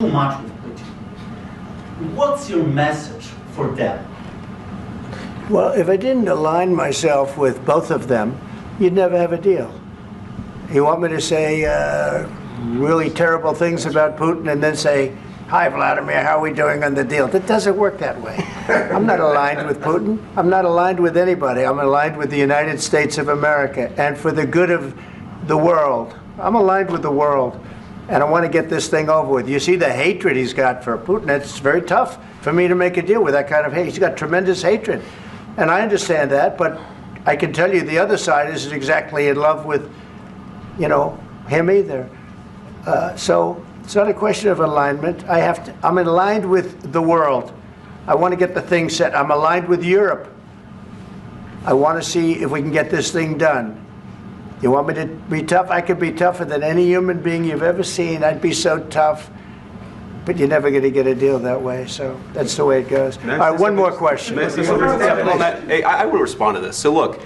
much with Putin. What's your message for them? Well, if I didn't align myself with both of them, you'd never have a deal. You want me to say really terrible things about Putin and then say, "Hi, Vladimir, how are we doing on the deal?" That doesn't work that way. I'm not aligned with Putin. I'm not aligned with anybody. I'm aligned with the United States of America. And for the good of the world, I'm aligned with the world. And I want to get this thing over with. You see the hatred he's got for Putin. It's very tough for me to make a deal with that kind of hate. He's got tremendous hatred. And I understand that, but I can tell you the other side isn't exactly in love with, him either. So it's not a question of alignment. I'm aligned with the world. I want to get the thing set. I'm aligned with Europe. I want to see if we can get this thing done. You want me to be tough? I could be tougher than any human being you've ever seen. I'd be so tough. But you're never going to get a deal that way. So that's the way it goes. All right, one more question. I want to respond to this. So look,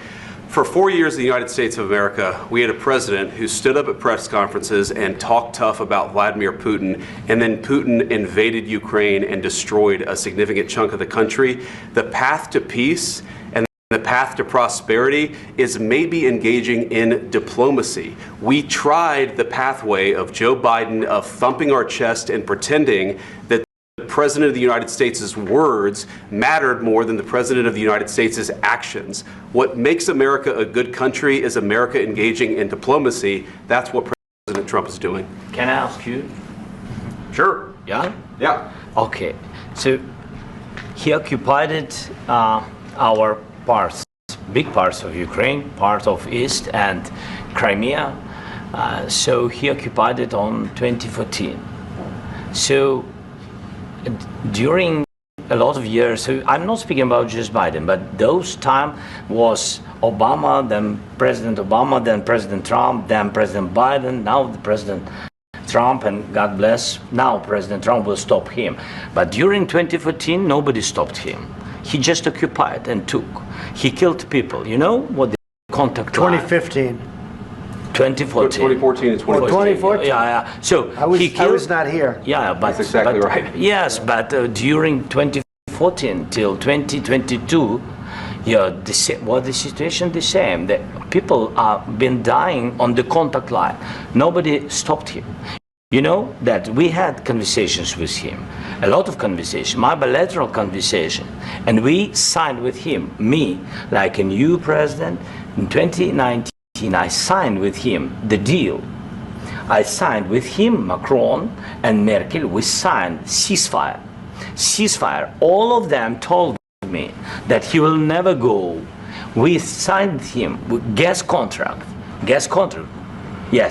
for 4 years in the United States of America, we had a president who stood up at press conferences and talked tough about Vladimir Putin, and then Putin invaded Ukraine and destroyed a significant chunk of the country. The path to peace and the path to prosperity is maybe engaging in diplomacy. We tried the pathway of Joe Biden of thumping our chest and pretending that the President of the United States' words mattered more than the President of the United States' actions. What makes America a good country is America engaging in diplomacy. That's what President Trump is doing. Can I ask you? Sure. Yeah? Yeah. Okay. So he occupied our parts, big parts of Ukraine, part of East and Crimea. So he occupied it on 2014. So during a lot of years, so I'm not speaking about just Biden, but those time was Obama, then President Obama, then President Trump, then President Biden, now the President Trump, and God bless, now President Trump will stop him. But during 2014, nobody stopped him. He just occupied and took. He killed people. You know what the contact 2015. 2014 2014. and 2014. 2014? Yeah. So I was not here. Yeah, but that's exactly right. Yes, but during 2014 till 2022, the situation the same. The people have been dying on the contact line. Nobody stopped him. You know that we had conversations with him, a lot of conversation, my bilateral conversation, and we signed with him, me, like a new president. In 2019, I signed with him the deal. I signed with him, Macron and Merkel, we signed ceasefire. Ceasefire, all of them told me that he will never go. We signed him with gas contract, yes,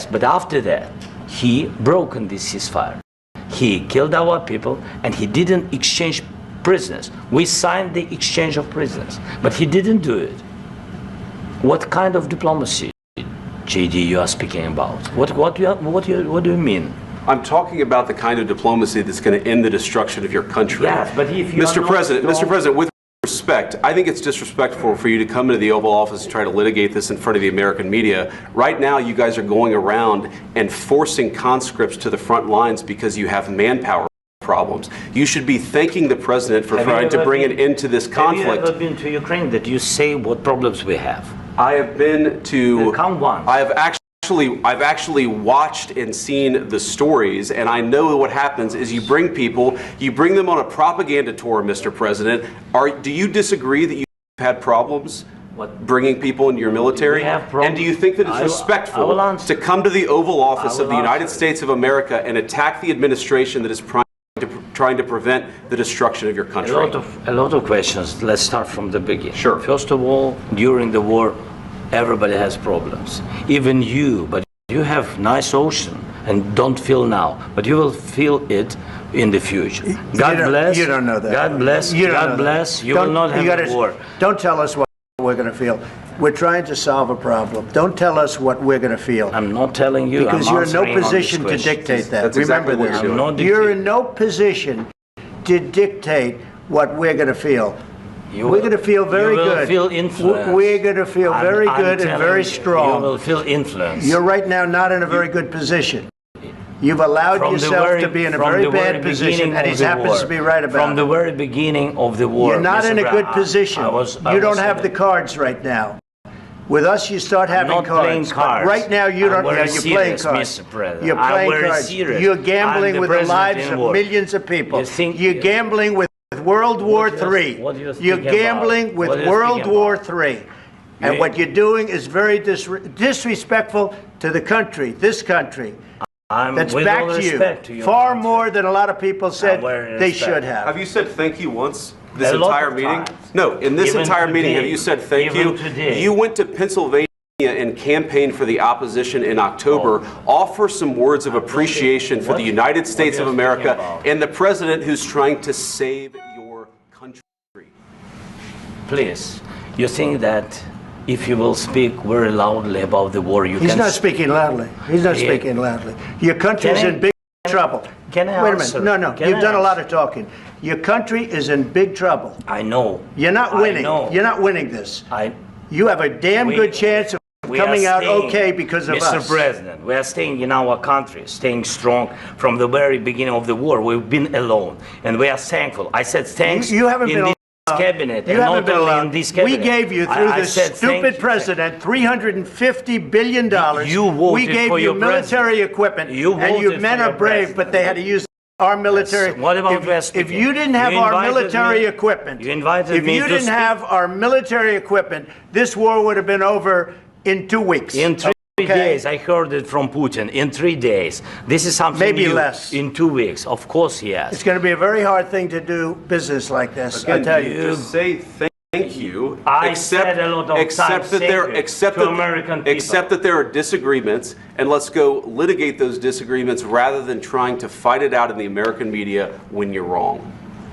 but after that, he broken this ceasefire. He killed our people and he didn't exchange prisoners. We signed the exchange of prisoners, but he didn't do it. What kind of diplomacy, JD, you are speaking about? What do you mean? I'm talking about the kind of diplomacy that's going to end the destruction of your country. Yes, but if you Mr. President, with respect, I think it's disrespectful for you to come into the Oval Office and try to litigate this in front of the American media. Right now, you guys are going around and forcing conscripts to the front lines because you have manpower problems. You should be thanking the president for trying to bring an end to this conflict. Have you ever been to Ukraine that you say what problems we have? I have been to. Come once. I've actually watched and seen the stories, and I know what happens is you bring them on a propaganda tour, Mr. President. Do you disagree that you've had problems bringing people into your military? And do you think that it's respectful to come to the Oval Office of the United States of America and attack the administration that is trying to prevent the destruction of your country? A lot of questions. Let's start from the beginning. Sure. First of all, during the war, everybody has problems. Even you, but you have nice ocean and don't feel now, but you will feel it in the future. God bless. You don't know that. God bless. God bless. You will not have a war. Don't tell us what we're going to feel. We're trying to solve a problem. Don't tell us what we're going to feel. I'm not telling you. Because you're in no position to dictate that. That's Remember exactly this. You're in no position to dictate what we're going to feel. We're going to feel very good. You will feel influence. We're going to feel very good and very strong. You will feel influence. You're right now not in a very good position. You've allowed From the yourself very- to be in a from very the very bad position, beginning and he of the happens war. to be right about From the it. very beginning of the war. You're not Mr. in a good Brown, position. I You don't was have in the cards right now. With us, you start I'm having not playing cards. cards. But right now, you I'm don't. very You're playing serious, cards. Mr. President. You're I'm playing very cards. serious. You're I'm gambling the with the president lives in of war. millions of people. You think- You're gambling with World War What do you- III. what do you You're think about? gambling with What do you World think War about? III. And You- what you're doing is very disrespectful to the country, this country. I'm That's with back all to respect to you. your Far country. more than a lot of people said very they respect. should have. Have you said thank you once this A lot entire of meeting? times. No, in this Even entire meeting, today. have you said thank Even you? today. You went to Pennsylvania and campaigned for the opposition in October. Offer some words of appreciation for What? the United States What of are you speaking America about? and the president who's trying to save your country. Please, you think that if you will speak very loudly about the war, you He's can... not speaking loudly. He's not Yeah. speaking loudly. Your country's Can I- in big trouble. can I Wait answer? a minute. No. Can You've I done a lot answer? of talking. Your country is in big trouble. I know. You're not I winning. know. You're not winning this. I, You have a damn We- good chance of we coming are out staying, okay because of Mr. us. President, we are staying in our country, staying strong from the very beginning of the war. We've been alone, and we are thankful. I said thanks You haven't in been this alone. cabinet, You and haven't not been only allowed. in this We cabinet. gave you, through I this said thank stupid you. president, $350 billion. You voted we gave for you your military president. equipment, You and your voted men for are your brave, but they had to use our military. Yes. What about if you didn't have You our invited military me- equipment, you invited if me you to didn't speak. have our military equipment, this war would have been over in 2 weeks. In 3 Okay? days, I heard it from Putin. In 3 days, this is something Maybe new. less. In 2 weeks, of course, he has. It's going to be a very hard thing to do business like this. I Again, tell you. just say thank you. I said a lot of accept times that thank there, you accept to that, American people. accept that there are disagreements, and let's go litigate those disagreements rather than trying to fight it out in the American media when you're wrong.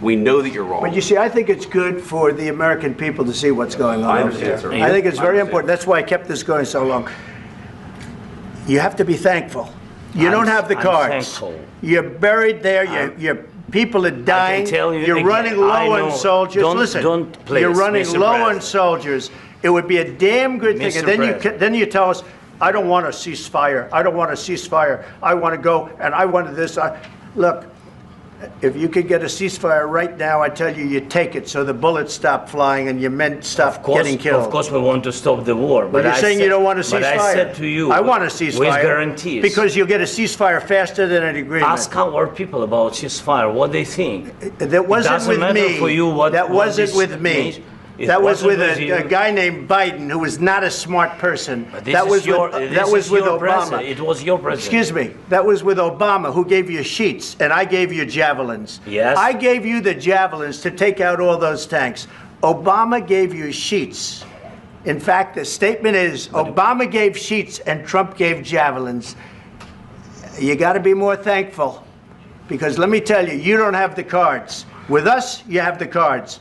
We know that you're wrong. But you see, I think it's good for the American people to see what's going on I over understand, there. sir. I think it's I very understand. important. That's why I kept this going so long. You have to be thankful. You don't have the I'm cards. thankful. You're buried there. Your people are dying. tell you You're again, running I low know. on soldiers. Don't- Listen, don't please, you're running Mr. low on President. soldiers. It would be a damn good thing. Mr. And then President. then you tell us, I don't want a ceasefire. I don't want a ceasefire. I want to go and I wanted this. Look. If you could get a ceasefire right now, I tell you, you take it so the bullets stop flying and your men stop getting killed. Of course, we want to stop the war. But you're saying you don't want a ceasefire. But I said to you, I want a ceasefire. with guarantees. Because you'll get a ceasefire faster than an agreement. Ask our people about ceasefire, what they think. That wasn't doesn't with matter me. for you what- that what wasn't this with me. means. It That was wasn't with with you. a guy named Biden, who was not a smart person. But this That is was your, with, this that was is with your Obama. president. It was your president. Excuse me. That was with Obama, who gave you sheets, and I gave you javelins. Yes. I gave you the javelins to take out all those tanks. Obama gave you sheets. In fact, the statement is Obama gave sheets and Trump gave javelins. You got to be more thankful, because let me tell you, you don't have the cards. With us, you have the cards.